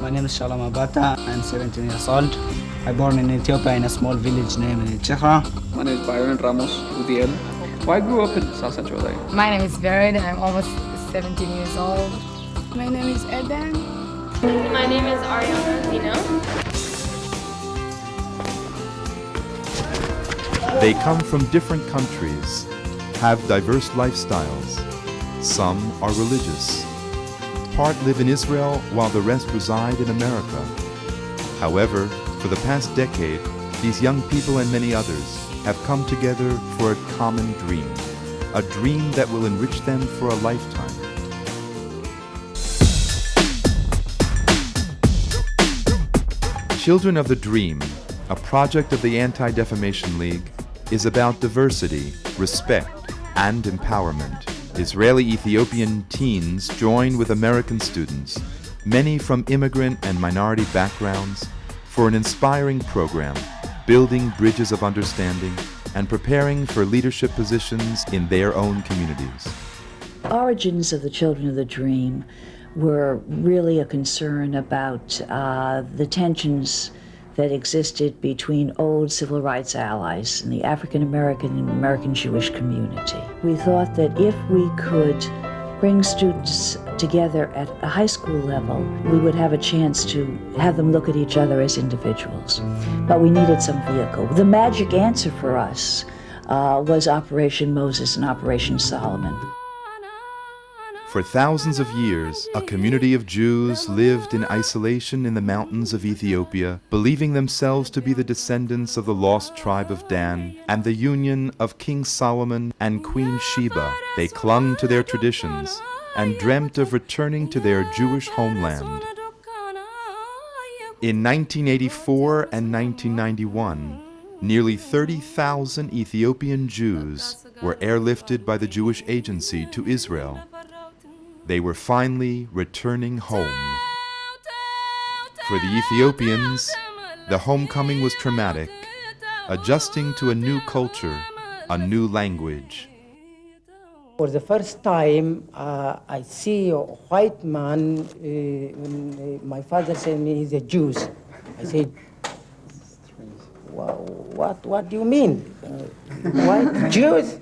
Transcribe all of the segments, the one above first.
My name is Shalom Abata. I'm 17 years old. I born in Ethiopia in a small village named Chekra. My name is Byron Ramos Udiel. Well, I grew up in South Central LA. My name is Vered. I'm almost 17 years old. My name is Eden. My name is Ariana Pino. They come from different countries, have diverse lifestyles. Some are religious. Part live in Israel while the rest reside in America. However, for the past decade, these young people and many others have come together for a common dream, a dream that will enrich them for a lifetime. Children of the Dream, a project of the Anti Defamation League, is about diversity, respect, and empowerment. Israeli-Ethiopian teens join with American students, many from immigrant and minority backgrounds, for an inspiring program, building bridges of understanding and preparing for leadership positions in their own communities. Origins of the Children of the Dream were really a concern about the tensions that existed between old civil rights allies in the African American and American Jewish community. We thought that if we could bring students together at a high school level, we would have a chance to have them look at each other as individuals. But we needed some vehicle. The magic answer for us was Operation Moses and Operation Solomon. For thousands of years, a community of Jews lived in isolation in the mountains of Ethiopia, believing themselves to be the descendants of the lost tribe of Dan and the union of King Solomon and Queen Sheba. They clung to their traditions and dreamt of returning to their Jewish homeland. In 1984 and 1991, nearly 30,000 Ethiopian Jews were airlifted by the Jewish Agency to Israel. They were finally returning home. For the Ethiopians, the homecoming was traumatic, adjusting to a new culture, a new language. For the first time, I see a white man. When my father said me he's a Jew. I said, well, what do you mean? White Jews?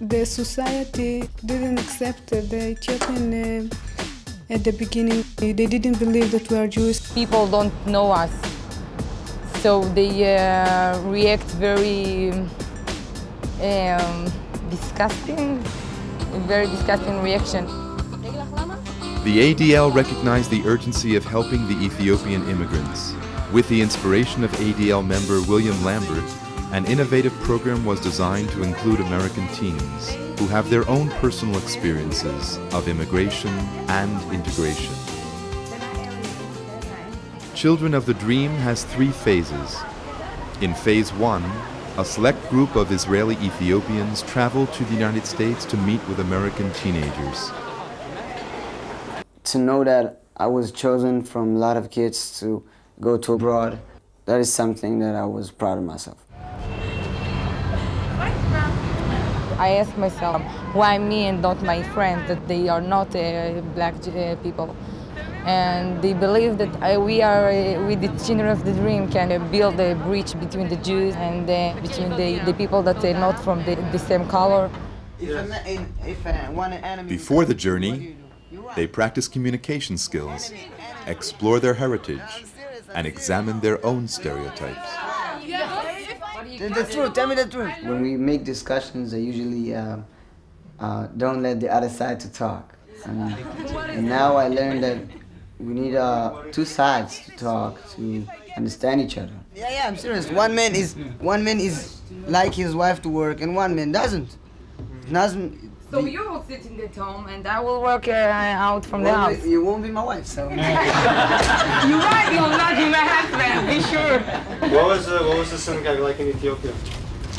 The society didn't accept the Ethiopian at the beginning. They didn't believe that we are Jewish. People don't know us, so they react very disgusting, very disgusting reaction. The ADL recognized the urgency of helping the Ethiopian immigrants. With the inspiration of ADL member William Lambert, an innovative program was designed to include American teens who have their own personal experiences of immigration and integration. Children of the Dream has 3 phases. In phase 1, a select group of Israeli Ethiopians travel to the United States to meet with American teenagers. To know that I was chosen from a lot of kids to go to abroad, that is something that I was proud of myself. I ask myself, why me and not my friends, that they are not black people. And they believe that we are, with the Children of the Dream, can build a bridge between the Jews and between the people that are not from the same color. Before the journey, they practice communication skills, explore their heritage, and examine their own stereotypes. The truth, tell me the truth. When we make discussions, I usually don't let the other side to talk. And now I learned that we need 2 sides to talk, to understand each other. Yeah, I'm serious. One man is like his wife to work, and one man doesn't. So you will sit in the home, and I will work out from the house. You won't be my wife, so. You're right, you'll not be my husband, be sure. What was the synagogue like in Ethiopia?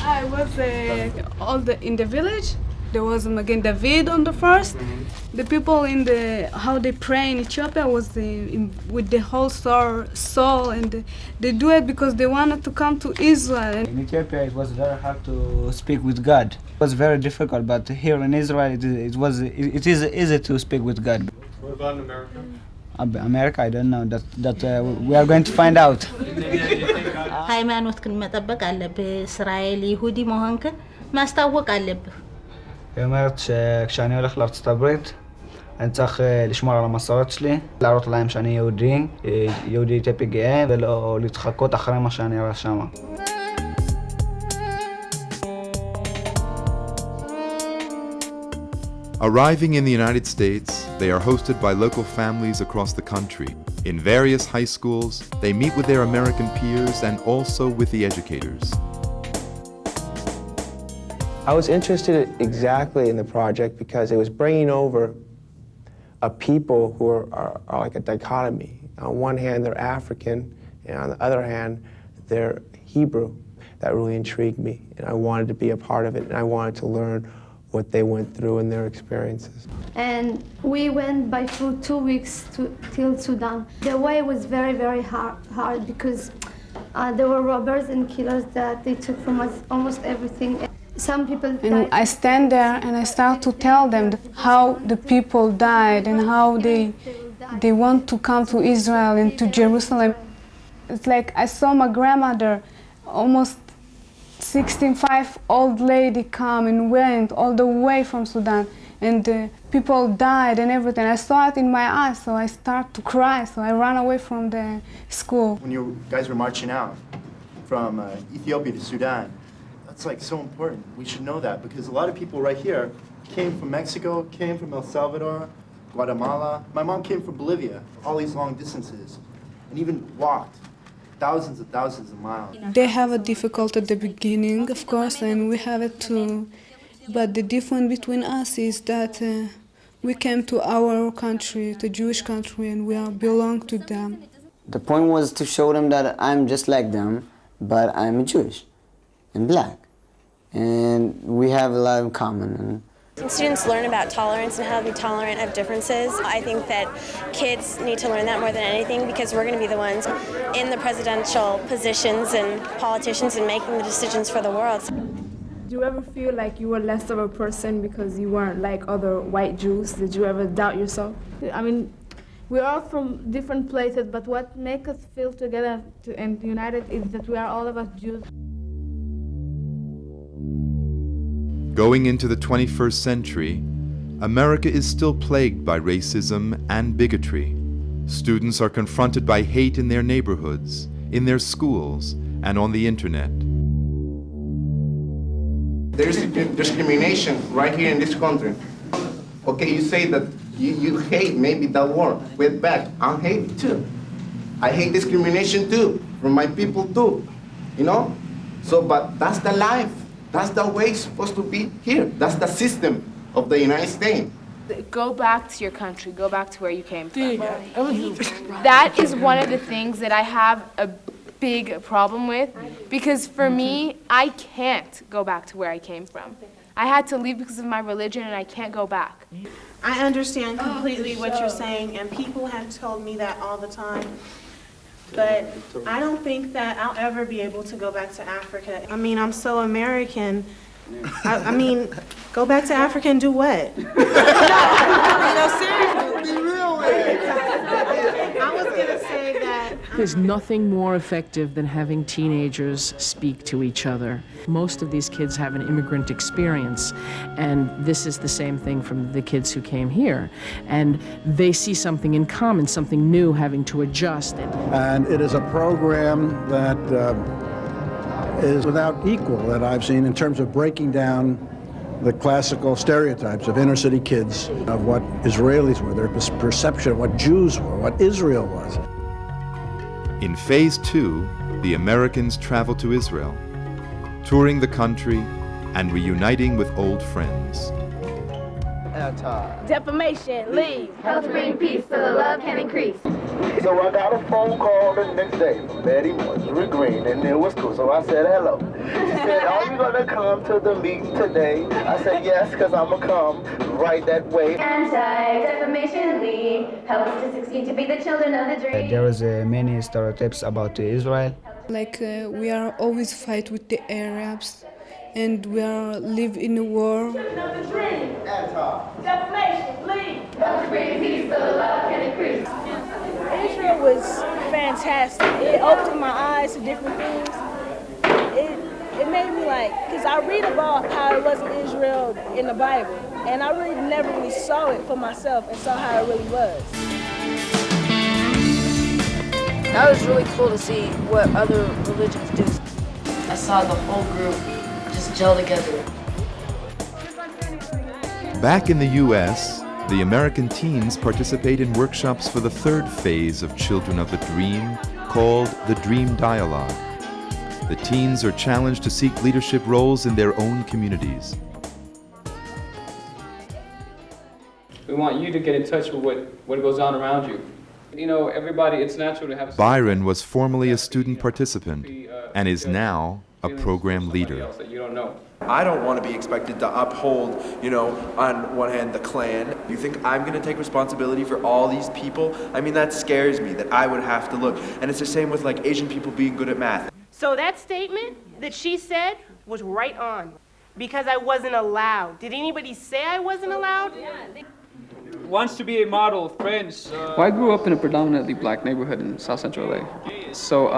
I was in the village. There was Magen David on the first. The people how they pray in Ethiopia was with the whole soul, and they do it because they wanted to come to Israel. In Ethiopia, it was very hard to speak with God. It was very difficult, but here in Israel, it is easy to speak with God. What about in America? America, I don't know. That we are going to find out. ሃይማኖትክን መጠበቅ አለብህ እስራኤል ይሁዲ መሆንክን ማስታወቅ አለብህ היא אומרת שכשאני הולך לארצות הברית אני צריך לשמור על המסורת שלי, להראות להם שאני יהודי אתיופי גאה ולא להתחקות אחרי מה שאני רואה שם. Arriving in the United States, they are hosted by local families across the country. In various high schools, they meet with their American peers and also with the educators. I was interested exactly in the project because it was bringing over a people who are like a dichotomy. On one hand, they're African, and on the other hand, they're Hebrew. That really intrigued me, and I wanted to be a part of it, and I wanted to learn what they went through in their experiences. And we went by through 2 weeks till Sudan. The way was very, very hard because there were robbers and killers that they took from us almost everything. Some people died. And I stand there and I start to tell them how the people died and how they want to come to Israel and to Jerusalem. It's like I saw my grandmother, almost 65 old lady come and went all the way from Sudan, and people died and everything. I saw it in my eyes, so I start to cry, so I ran away from the school. When you guys were marching out from Ethiopia to Sudan, that's like so important. We should know that because a lot of people right here came from Mexico, came from El Salvador, Guatemala. My mom came from Bolivia, all these long distances, and even walked thousands of miles. They have a difficult at the beginning, of course, and we have it too. But the difference between us is that we came to our country, the Jewish country, and we belong to them. The point was to show them that I'm just like them, but I'm Jewish and black. And we have a lot in common. Students learn about tolerance and how to be tolerant of differences. I think that kids need to learn that more than anything because we're going to be the ones in the presidential positions and politicians and making the decisions for the world. Do you ever feel like you were less of a person because you weren't like other white Jews? Did you ever doubt yourself? I mean, we're all from different places, but what makes us feel together and united is that we are all of us Jews. Going into the 21st century, America is still plagued by racism and bigotry. Students are confronted by hate in their neighborhoods, in their schools, and on the internet. There's discrimination right here in this country. Okay, you say that you hate maybe that word. Wait back, I hate too. I hate discrimination too, from my people too, you know? So, but that's the life. That's the way it's supposed to be here. That's the system of the United States. Go back to your country. Go back to where you came from. That is one of the things that I have a big problem with because for me, I can't go back to where I came from. I had to leave because of my religion and I can't go back. I understand completely what you're saying and people have told me that all the time. But I don't think that I'll ever be able to go back to Africa. I mean, I'm so American. I mean, go back to Africa and do what? No, seriously. Be real with it. I was going to say that. There's nothing more effective than having teenagers speak to each other. Most of these kids have an immigrant experience, and this is the same thing from the kids who came here. And they see something in common, something new, having to adjust. And it is a program that is without equal that I've seen in terms of breaking down the classical stereotypes of inner city kids, of what Israelis were, their perception of what Jews were, what Israel was. In Phase 2, the Americans travel to Israel, touring the country and reuniting with old friends. Anti Defamation League. Help bring peace so the love can increase. So I got a phone call the next day from Betty Marjorie Green, and it was cool. So I said hello. She said, "Are you gonna come to the meeting today?" I said yes, because I'm gonna come right that way. Anti Defamation League helps us to succeed to be the children of the dream. There is many stereotypes about Israel. Like we are always fight with the Arabs, and we are live in a war. Anti Defamation League. Help bring peace so the love can increase. Israel was fantastic. It opened my eyes to different things. It made me because I read about how it was in Israel in the Bible, and I really never really saw it for myself and saw how it really was. That was really cool to see what other religions do. I saw the whole group just gel together. Back in the U.S., the American teens participate in workshops for the third phase of Children of the Dream, called the Dream Dialogue. The teens are challenged to seek leadership roles in their own communities. We want you to get in touch with what goes on around you. You know, everybody, it's natural to have... Byron was formerly a student participant and is now a program leader. That you don't know. I don't want to be expected to uphold, on one hand, the Klan. You think I'm going to take responsibility for all these people? I mean, that scares me, that I would have to look. And it's the same with, Asian people being good at math. So that statement that she said was right on, because I wasn't allowed. Did anybody say I wasn't allowed? Wants to be a model, friends. Well, I grew up in a predominantly black neighborhood in South Central LA. So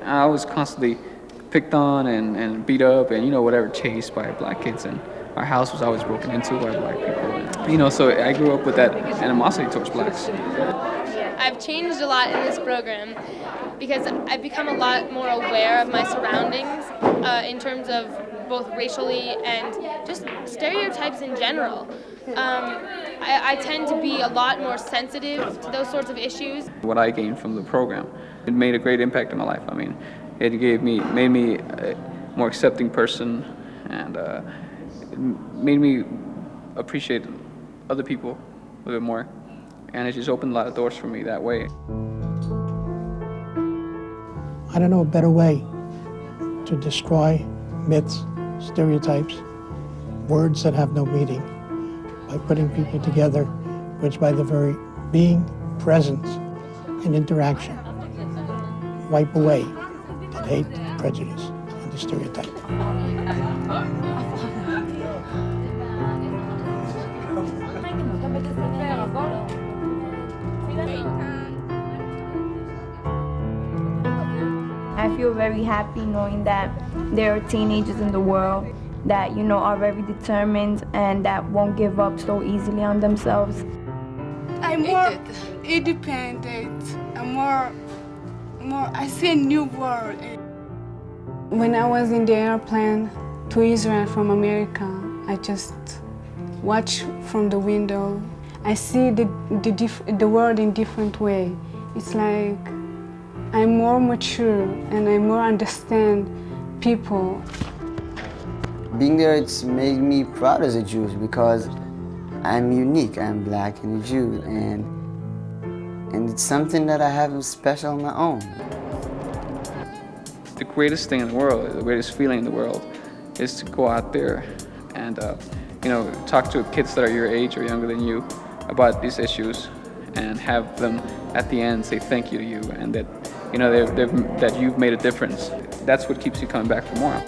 I was constantly picked on and beat up and, whatever, chased by black kids. And our house was always broken into by black people. And, so I grew up with that animosity towards blacks. I've changed a lot in this program because I've become a lot more aware of my surroundings in terms of both racially and just stereotypes in general. I tend to be a lot more sensitive to those sorts of issues. What I gained from the program, it made a great impact in my life. I mean, it made me a more accepting person, and it made me appreciate other people a little bit more. And it just opened a lot of doors for me that way. I don't know a better way to destroy myths, stereotypes, words that have no meaning, by putting people together, which by the very being, presence, and interaction, wipe away the hate, prejudice, and the stereotype. I feel very happy knowing that there are teenagers in the world that, are very determined and that won't give up so easily on themselves. I'm more independent. I'm more, I see a new world. When I was in the airplane to Israel from America, I just watch from the window. I see the world in different way. It's like I'm more mature and I more understand people. Being there, it's made me proud as a Jew because I'm unique. I'm black and a Jew, and it's something that I have special on my own. The greatest thing in the world, the greatest feeling in the world, is to go out there and talk to kids that are your age or younger than you about these issues, and have them at the end say thank you to you, and that that you've made a difference. That's what keeps you coming back for more.